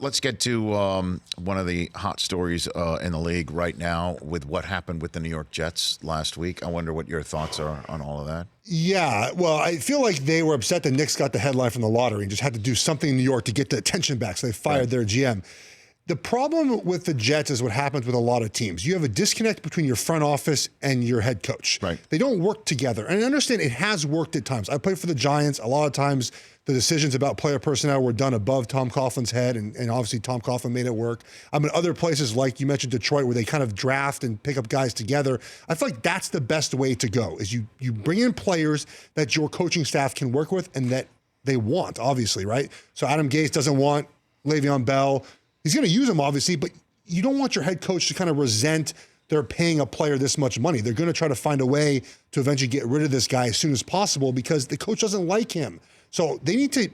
Let's get to one of the hot stories in the league right now with what happened with the New York Jets last week. I wonder what your thoughts are on all of that. Yeah, well, I feel like they were upset the Knicks got the headline from the lottery and just had to do something in New York to get the attention back, so they fired their GM. The problem with the Jets is what happens with a lot of teams. You have a disconnect between your front office and your head coach. Right. They don't work together. And I understand it has worked at times. I played for the Giants. A lot of times the decisions about player personnel were done above Tom Coughlin's head, and obviously Tom Coughlin made it work. I'm in other places, like you mentioned Detroit, where they kind of draft and pick up guys together. I feel like that's the best way to go, is you bring in players that your coaching staff can work with and that they want, obviously, right? So Adam Gase doesn't want Le'Veon Bell. He's going to use him, obviously, but you don't want your head coach to kind of resent they're paying a player this much money. They're going to try to find a way to eventually get rid of this guy as soon as possible because the coach doesn't like him. So they need to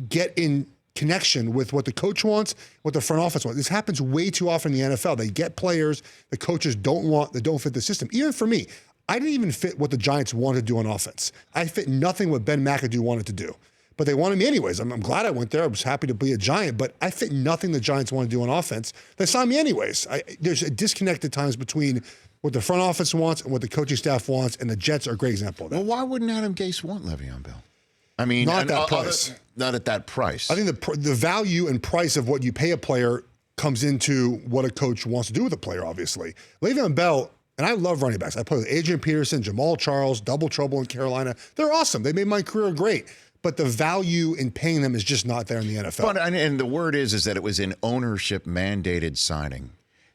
get in connection with what the coach wants, what the front office wants. This happens way too often in the NFL. They get players the coaches don't want, that don't fit the system. Even for me, I didn't even fit what the Giants wanted to do on offense. I fit nothing what Ben McAdoo wanted to do. But they wanted me anyways. I'm glad I went there. I was happy to be a Giant, but I fit nothing the Giants want to do on offense. They signed me anyways. There's a disconnect at times between what the front office wants and what the coaching staff wants, and the Jets are a great example of that. Well, why wouldn't Adam Gase want Le'Veon Bell? I mean, not at that price. Not at that price. I think the value and price of what you pay a player comes into what a coach wants to do with a player, obviously. Le'Veon Bell, and I love running backs. I play with Adrian Peterson, Jamal Charles, double trouble in Carolina. They're awesome. They made my career great. But the value in paying them is just not there in the NFL. But, and the word is that it was an ownership-mandated signing.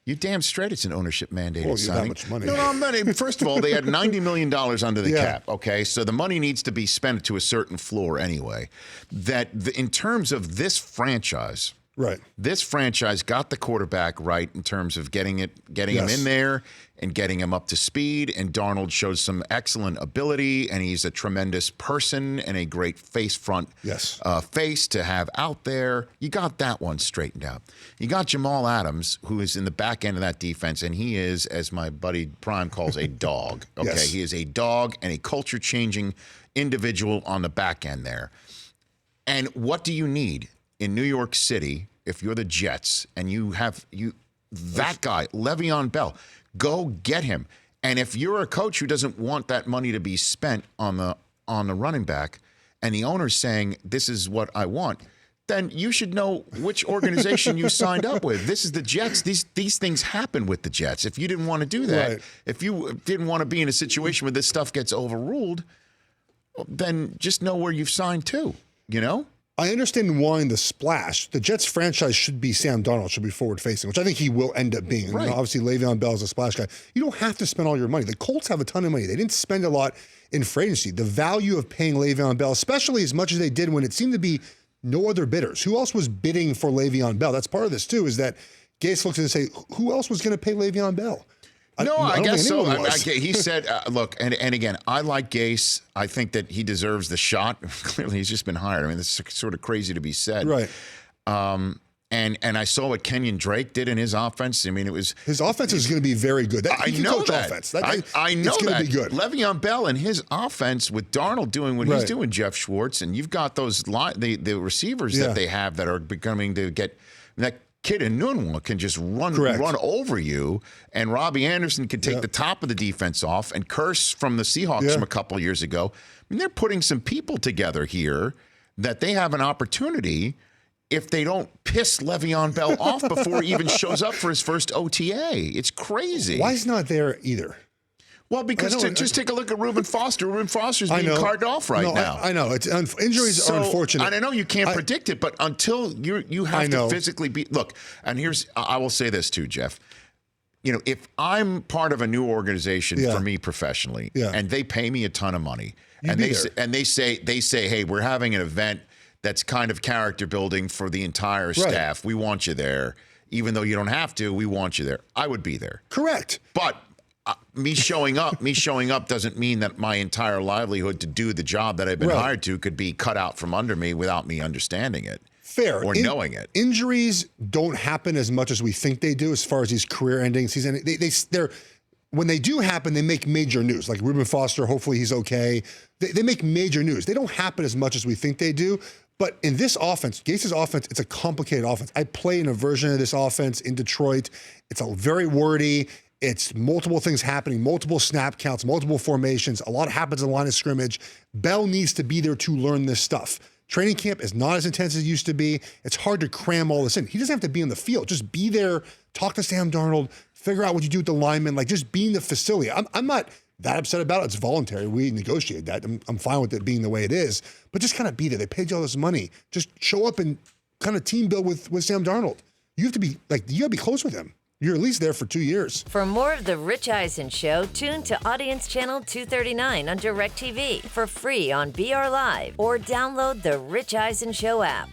You damn straight it's an ownership-mandated signing. That much money. No, I'm not. First of all, they had $90 million under the cap, okay? So the money needs to be spent to a certain floor anyway. In terms of this franchise, right? This franchise got the quarterback right in terms of getting him in there and getting him up to speed. And Darnold shows some excellent ability, and he's a tremendous person and a great face to have out there. You got that one straightened out. You got Jamal Adams, who is in the back end of that defense, and he is, as my buddy Prime calls, a dog. Okay, yes. He is a dog and a culture-changing individual on the back end there. And what do you need in New York City if you're the Jets and you have that guy, Le'Veon Bell? Go get him. And if you're a coach who doesn't want that money to be spent on the running back, and the owner's saying, this is what I want, then you should know which organization you signed up with. This is the Jets. These things happen with the Jets. If you didn't want to do that, if you didn't want to be in a situation where this stuff gets overruled, then just know where you've signed to, you know? I understand wanting the splash. The Jets franchise should be Sam Darnold, should be forward-facing, which I think he will end up being. Right. You know, obviously, Le'Veon Bell is a splash guy. You don't have to spend all your money. The Colts have a ton of money. They didn't spend a lot in free agency. The value of paying Le'Veon Bell, especially as much as they did when it seemed to be no other bidders. Who else was bidding for Le'Veon Bell? That's part of this, too, is that Gase looks at it and say, who else was going to pay Le'Veon Bell? I guess so. He said, look, and again, I like Gase. I think that he deserves the shot. Clearly, he's just been hired. I mean, it's sort of crazy to be said. Right. And I saw what Kenyon Drake did in his offense. I mean, it was... His offense is going to be very good. I know that. Offense. I know it's going to be good. Le'Veon Bell and his offense with Darnold doing what he's doing, Geoff Schwartz, and you've got those the receivers that they have that are becoming to get... that kid in Nunwa can just run over you, and Robbie Anderson can take the top of the defense off, and Curse from the Seahawks from a couple of years ago. I mean, they're putting some people together here that they have an opportunity if they don't piss Le'Veon Bell off before he even shows up for his first OTA. It's crazy. Why is not there either? Well, because just take a look at Reuben Foster. Reuben Foster's being carted off now. I know. Injuries are unfortunate. And I know you can't predict it, but until you have to physically be... Look, and I will say this too, Geoff. You know, if I'm part of a new organization for me professionally, and they pay me a ton of money, and they say, hey, we're having an event that's kind of character building for the entire staff. We want you there. Even though you don't have to, we want you there. I would be there. Correct. But me showing up doesn't mean that my entire livelihood to do the job that I've been hired to could be cut out from under me without me understanding it. Fair. Or knowing it. Injuries don't happen as much as we think they do as far as these career-ending season. They're when they do happen, they make major news. Like Reuben Foster, hopefully he's okay. They make major news. They don't happen as much as we think they do. But in this offense, Gase's offense, it's a complicated offense. I play in a version of this offense in Detroit. It's a very wordy. It's multiple things happening, multiple snap counts, multiple formations. A lot happens in the line of scrimmage. Bell needs to be there to learn this stuff. Training camp is not as intense as it used to be. It's hard to cram all this in. He doesn't have to be on the field. Just be there, talk to Sam Darnold, figure out what you do with the linemen, like just being the facility. I'm not that upset about it. It's voluntary. We negotiated that. I'm fine with it being the way it is, but just kind of be there. They paid you all this money. Just show up and kind of team build with Sam Darnold. You have to be you gotta be close with him. You're at least there for 2 years. For more of The Rich Eisen Show, tune to Audience Channel 239 on DirecTV for free on BR Live or download the Rich Eisen Show app.